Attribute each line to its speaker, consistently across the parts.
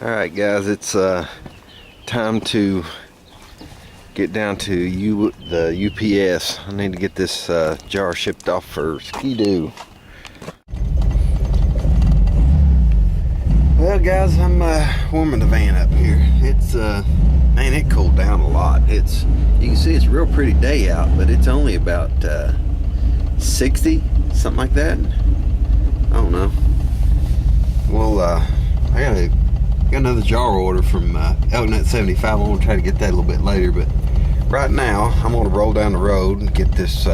Speaker 1: Alright guys, it's time to get down to the UPS. I need to get this jar shipped off for Ski-Doo. Well guys, I'm warming the van up here. It's man, it cooled down a lot. You can see it's a real pretty day out, but it's only about 60, something like that. I don't know. Well, I got another jar order from Elknut 75. I'm going to try to get that a little bit later, but right now I'm going to roll down the road and get this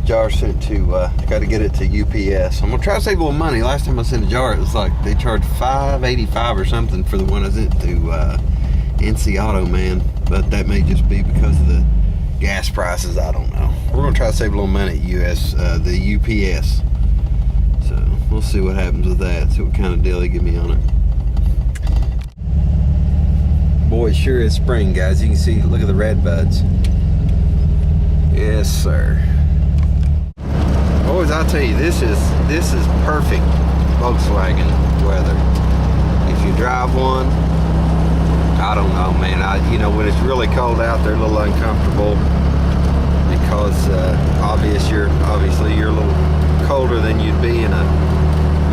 Speaker 1: jar sent to, got to get it to UPS. I'm going to try to save a little money. Last time I sent a jar, it was like they charged $5.85 or something for the one I sent to NC Auto, man. But that may just be because of the gas prices. I don't know. We're going to try to save a little money at the UPS. So we'll see what happens with that. See what kind of deal they give me on it. Boy, it sure is spring, guys. You can see, look at the red buds. Yes, sir. Boys, I'll tell you, this is perfect Volkswagen weather. If you drive one, I don't know, man. You know, when it's really cold out, they're a little uncomfortable because obviously you're a little colder than you'd be in a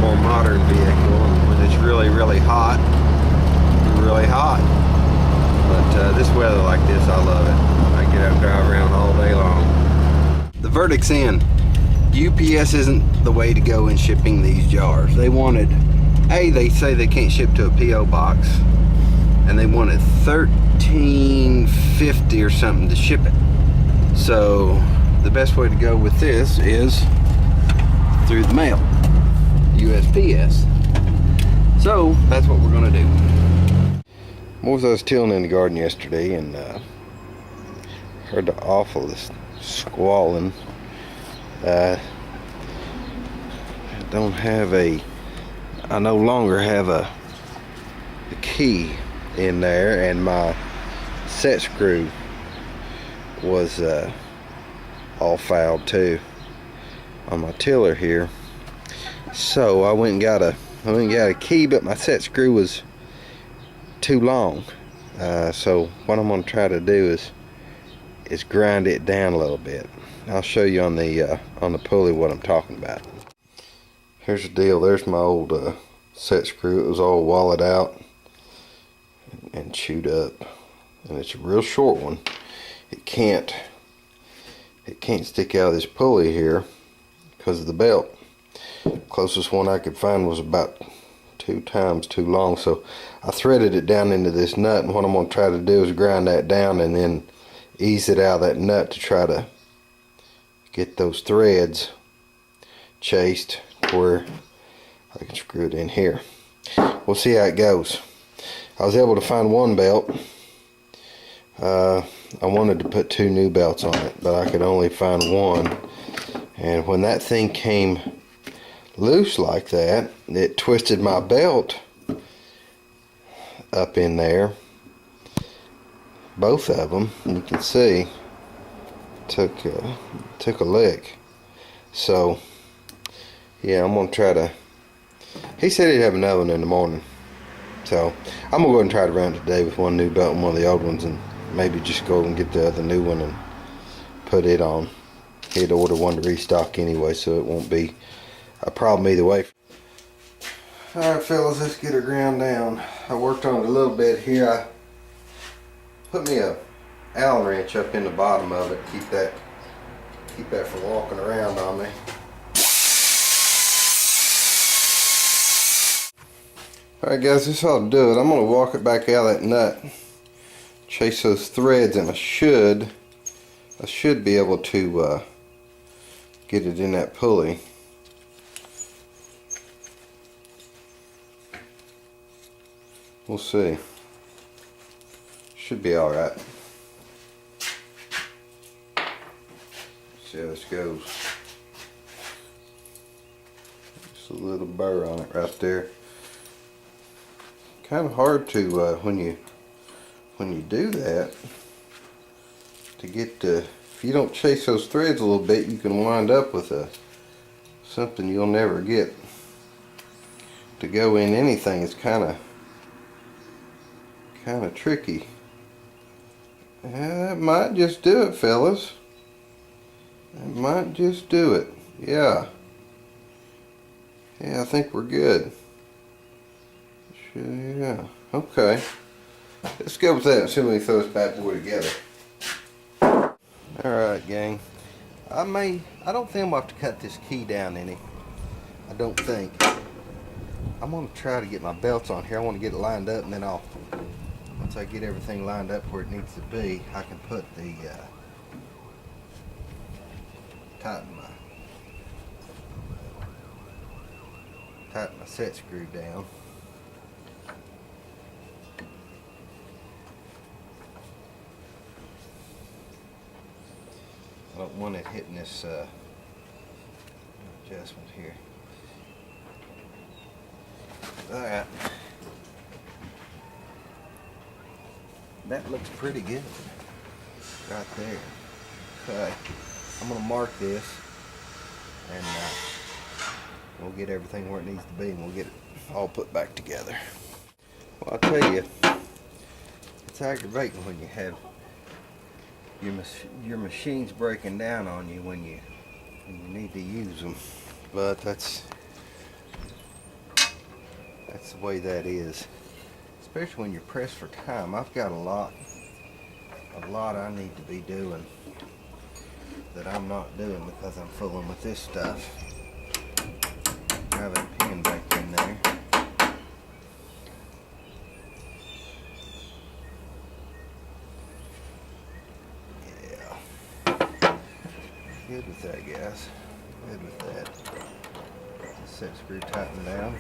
Speaker 1: more modern vehicle. And when it's really, really hot, really hot. But this weather like this, I love it. I get out and drive around all day long. The verdict's in. UPS isn't the way to go in shipping these jars. They say they can't ship to a P.O. box, and they wanted $13.50 or something to ship it. So the best way to go with this is through the mail, USPS. So that's what we're gonna do. I was tilling in the garden yesterday and heard the awfulest squalling. I no longer have a key in there, and my set screw was all fouled too on my tiller here. So I went and got a key, but my set screw was too long. So what I'm going to try to do is grind it down a little bit. I'll show you on the pulley what I'm talking about. Here's the deal. There's my old set screw. It was all walled out and chewed up, and it's a real short one. It can't stick out of this pulley here because of the belt. Closest one I could find was about 2 times too long, so I threaded it down into this nut, and what I'm going to try to do is grind that down and then ease it out of that nut to try to get those threads chased where I can screw it in here. We'll see how it goes. I was able to find one belt. I wanted to put 2 new belts on it, but I could only find one, and when that thing came loose like that, it twisted my belt up in there, both of them. You can see took a lick. So yeah, I'm gonna try to, he said he'd have another one in the morning, so I'm gonna go ahead and try to run today with one new belt and one of the old ones, and maybe just go and get the other new one and put it on. He'd order one to restock anyway, so it won't be a problem either way. Alright fellas, let's get her ground down. I worked on it a little bit here. I put me a Allen wrench up in the bottom of it, keep that from walking around on me. Alright guys, this ought to do it. I'm going to walk it back out of that nut, chase those threads, and I should be able to get it in that pulley. We'll see. Should be alright. See how this goes. Just a little burr on it right there. Kind of hard to when you do that, to get if you don't chase those threads a little bit, you can wind up with something you'll never get to go in anything. It's kind of kind of tricky. That might just do it, fellas. That might just do it. Yeah. Yeah, I think we're good. Yeah. Okay. Let's go with that and see when we throw this bad boy together. Alright, gang. I don't think I'm going to have to cut this key down any. I don't think. I'm going to try to get my belts on here. I want to get it lined up, and then once I get everything lined up where it needs to be, I can put the, tighten my set screw down. I don't want it hitting this adjustment here. Alright. That looks pretty good right there. Okay. I'm going to mark this, and we'll get everything where it needs to be, and we'll get it all put back together. Well, I'll tell you, it's aggravating when you have your machine's breaking down on you when you need to use them, but that's the way that is, especially when you're pressed for time. I've got a lot I need to be doing that I'm not doing because I'm fooling with this stuff. Have a pin back in there. Good with that, guys. Good with that. Just set screw tighten down.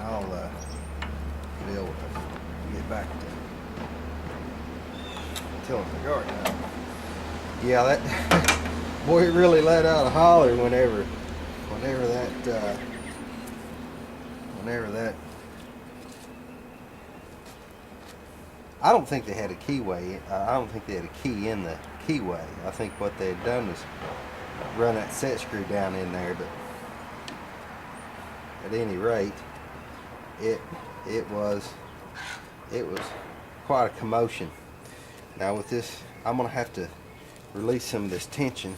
Speaker 1: I'll be able to get back to tilling the guard now. Yeah, that boy, it really let out a holler whenever that. I don't think they had a keyway. I don't think they had a key in the keyway. I think what they had done was run that set screw down in there, but at any rate, it was quite a commotion. Now with this, I'm gonna have to release some of this tension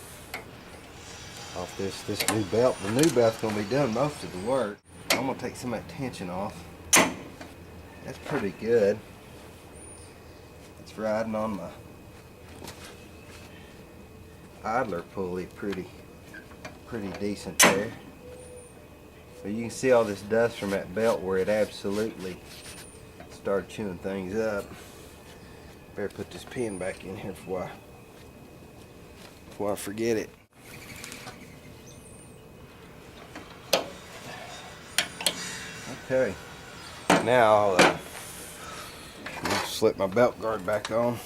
Speaker 1: off this new belt. The new belt's gonna be doing most of the work. I'm gonna take some of that tension off. That's pretty good. It's riding on my idler pulley pretty decent there. But you can see all this dust from that belt where it absolutely started chewing things up. Better put this pin back in here before I forget it. Okay, now I'll slip my belt guard back on.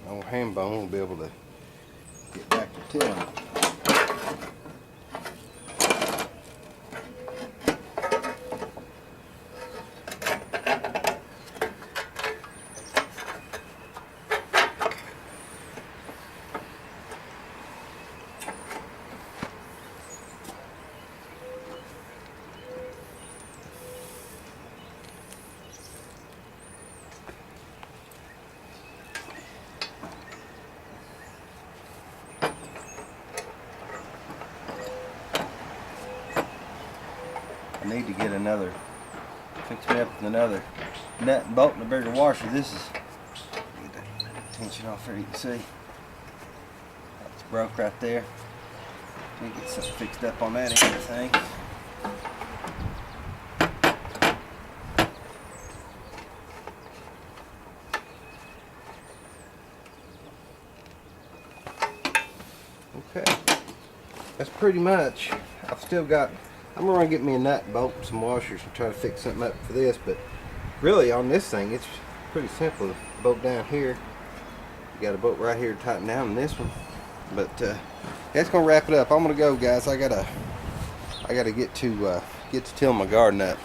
Speaker 1: Old hand bone will be able to get back to tilling. I need to get fix me up with another nut and bolt and a bigger washer. This is, get that tension off there, you can see. That's broke right there. Need to get something fixed up on that end of thing. Okay, that's pretty much. I'm going to get me a nut and bolt and some washers and try to fix something up for this, but really on this thing it's pretty simple. The bolt down here, you got a bolt right here to tighten down on this one, but that's going to wrap it up. I'm going to go, guys. I gotta get to till my garden up.